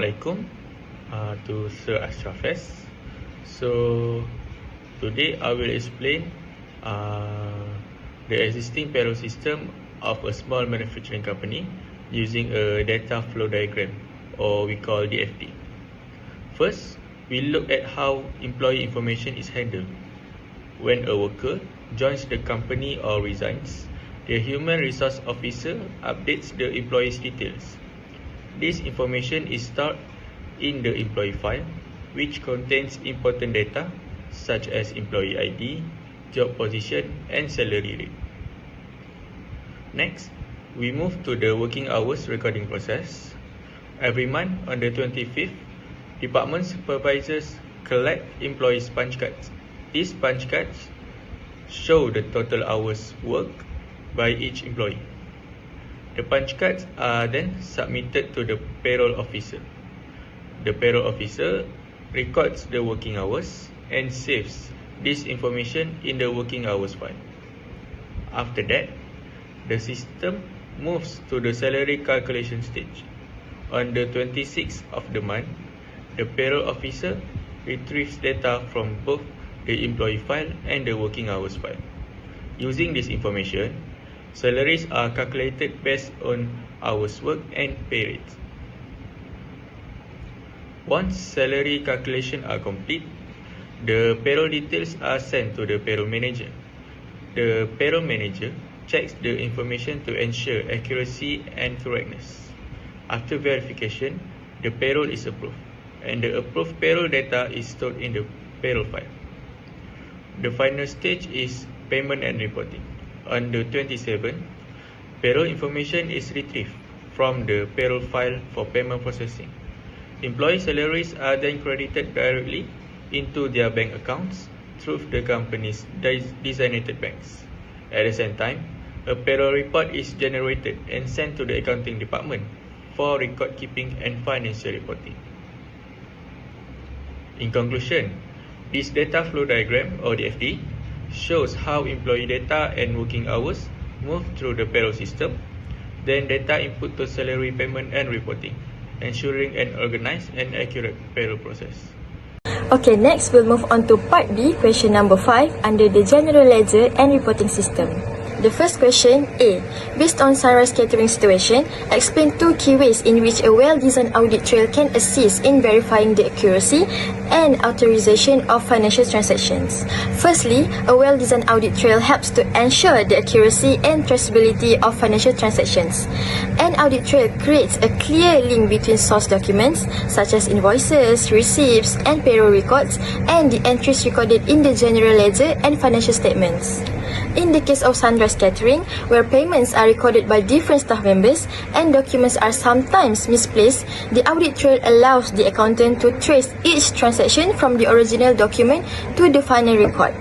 Assalamualaikum to Sir Ashrafes. So today I will explain the existing payroll system of a small manufacturing company using a data flow diagram, or we call DFD. First, we look at how employee information is handled. When a worker joins the company or resigns, the human resource officer updates the employee's details. This information is stored in the employee file, which contains important data such as employee ID, job position, and salary rate. Next, we move to the working hours recording process. Every month on the 25th, department supervisors collect employees' punch cards. These punch cards show the total hours worked by each employee. The punch cards are then submitted to the payroll officer. The payroll officer records the working hours and saves this information in the working hours file. After that, the system moves to the salary calculation stage. On the 26th of the month, the payroll officer retrieves data from both the employee file and the working hours file. Using this information, salaries are calculated based on hours worked and pay rates. Once salary calculations are complete, the payroll details are sent to the payroll manager. The payroll manager checks the information to ensure accuracy and correctness. After verification, the payroll is approved, and the approved payroll data is stored in the payroll file. The final stage is payment and reporting. On the 27th, payroll information is retrieved from the payroll file for payment processing. Employee salaries are then credited directly into their bank accounts through the company's designated banks. At the same time, a payroll report is generated and sent to the accounting department for record keeping and financial reporting. In conclusion, this data flow diagram, or DFD, shows how employee data and working hours move through the payroll system, then data input to salary payment and reporting, ensuring an organized and accurate payroll process. Okay, next we'll move on to part B, question number 5, under the general ledger and reporting system. The first question, A. Based on Sunrise Catering situation, explain 2 key ways in which a well-designed audit trail can assist in verifying the accuracy and authorization of financial transactions. Firstly, a well-designed audit trail helps to ensure the accuracy and traceability of financial transactions. An audit trail creates a clear link between source documents such as invoices, receipts, and payroll records, and the entries recorded in the general ledger and financial statements. In the case of Sunrise Catering, where payments are recorded by different staff members and documents are sometimes misplaced, the audit trail allows the accountant to trace each transaction from the original document to the final record.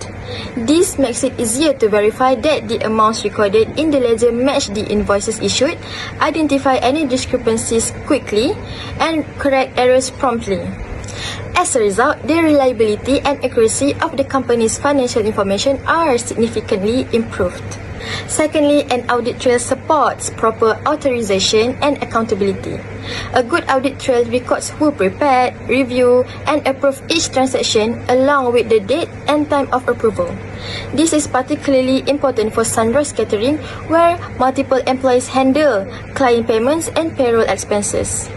This makes it easier to verify that the amounts recorded in the ledger match the invoices issued, identify any discrepancies quickly, and correct errors promptly. As a result, the reliability and accuracy of the company's financial information are significantly improved. Secondly, an audit trail supports proper authorization and accountability. A good audit trail records who prepared, reviewed, and approved each transaction along with the date and time of approval. This is particularly important for Sunrise Catering, where multiple employees handle client payments and payroll expenses.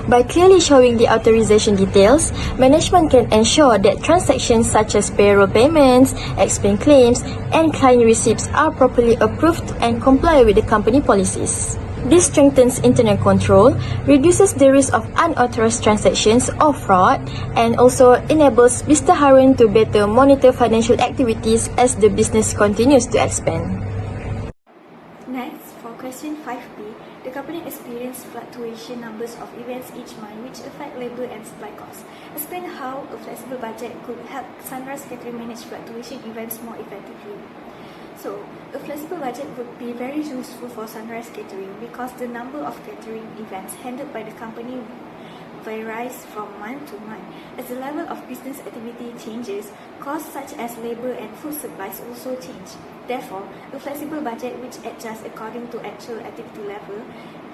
By clearly showing the authorization details, management can ensure that transactions such as payroll payments, explained claims, and client receipts are properly approved and comply with the company policies. This strengthens internal control, reduces the risk of unauthorized transactions or fraud, and also enables Mr. Harun to better monitor financial activities as the business continues to expand. Next, for question 5B, the company experienced fluctuation numbers of events each month which affect labor and supply costs. Explain how a flexible budget could help Sunrise Catering manage fluctuation events more effectively. So, a flexible budget would be very useful for Sunrise Catering because the number of catering events handled by the company varies from month to month. As the level of business activity changes, costs such as labor and food supplies also change. Therefore, a flexible budget which adjusts according to actual activity level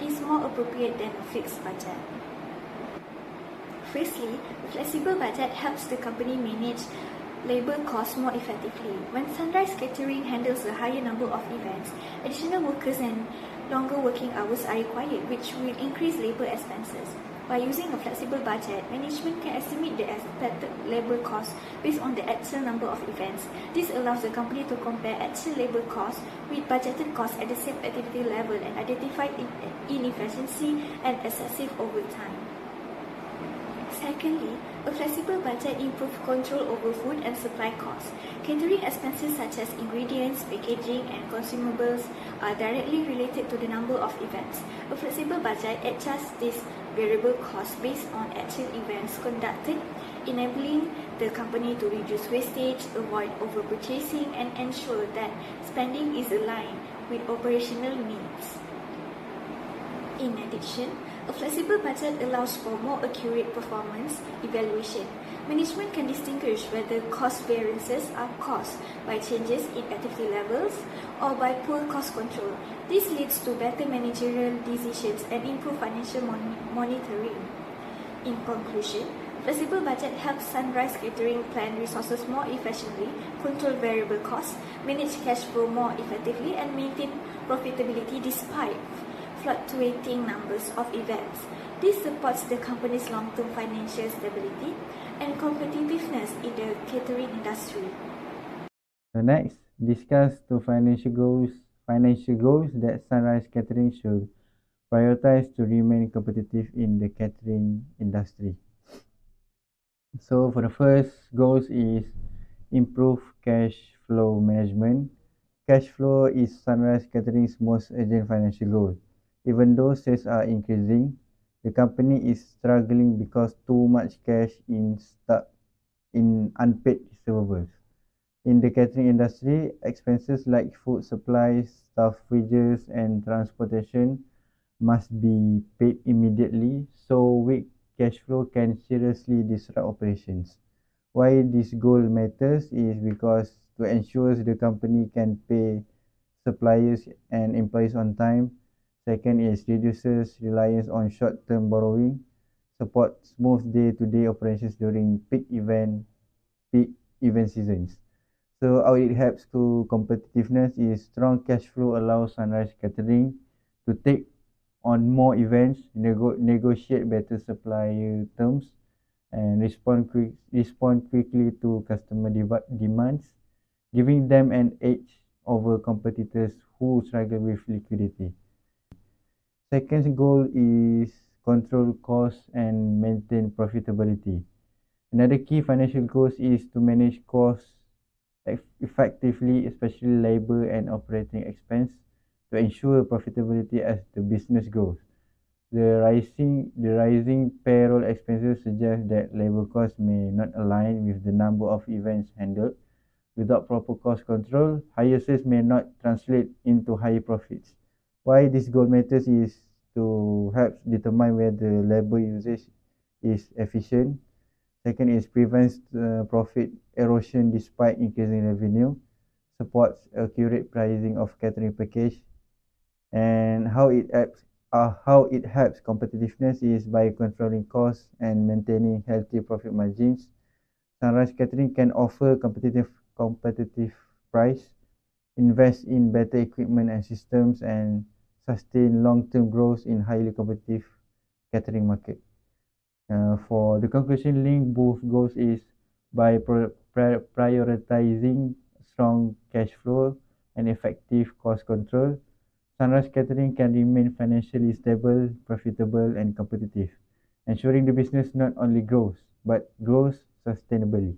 is more appropriate than a fixed budget. Firstly, a flexible budget helps the company manage labor costs more effectively. When Sunrise Catering handles a higher number of events, additional workers and longer working hours are required, which will increase labor expenses. By using a flexible budget, management can estimate the expected labor costs based on the actual number of events. This allows the company to compare actual labor costs with budgeted costs at the same activity level and identify inefficiency and excessive overtime. Secondly, a flexible budget improves control over food and supply costs. Catering expenses such as ingredients, packaging, and consumables are directly related to the number of events. A flexible budget adjusts these variable costs based on actual events conducted, enabling the company to reduce wastage, avoid overpurchasing, and ensure that spending is aligned with operational needs. In addition, a flexible budget allows for more accurate performance evaluation. Management can distinguish whether cost variances are caused by changes in activity levels or by poor cost control. This leads to better managerial decisions and improved financial monitoring. In conclusion, flexible budget helps Sunrise Catering plan resources more efficiently, control variable costs, manage cash flow more effectively, and maintain profitability despite fluctuating numbers of events. This supports the company's long-term financial stability and competitiveness in the catering industry. So next, discuss the financial goals that Sunrise Catering should prioritize to remain competitive in the catering industry. So for the first goals is improve cash flow management. Cash flow is Sunrise Catering's most urgent financial goal. Even though sales are increasing, the company is struggling because too much cash in unpaid receivables. In the catering industry, expenses like food supplies, staff wages, and transportation must be paid immediately, so weak cash flow can seriously disrupt operations. Why this goal matters is because to ensure the company can pay suppliers and employees on time. Second is reduces reliance on short-term borrowing, support smooth day-to-day operations during peak event seasons. So how it helps to competitiveness is strong cash flow allows Sunrise Catering to take on more events, negotiate better supplier terms, and respond quickly to customer demands, giving them an edge over competitors who struggle with liquidity. Second goal is control costs and maintain profitability. Another key financial goal is to manage costs effectively, especially labor and operating expense, to ensure profitability as the business grows. The rising payroll expenses suggest that labor costs may not align with the number of events handled. Without proper cost control, higher sales may not translate into higher profits. Why this goal matters is to help determine whether labor usage is efficient. Second is prevents profit erosion despite increasing revenue, supports accurate pricing of catering package, and how it helps competitiveness is by controlling costs and maintaining healthy profit margins. Sunrise Catering can offer competitive price, invest in better equipment and systems, and sustain long-term growth in highly competitive catering market. For the conclusion link, both goals is by prioritizing strong cash flow and effective cost control, Sunrise Catering can remain financially stable, profitable, and competitive, ensuring the business not only grows but grows sustainably.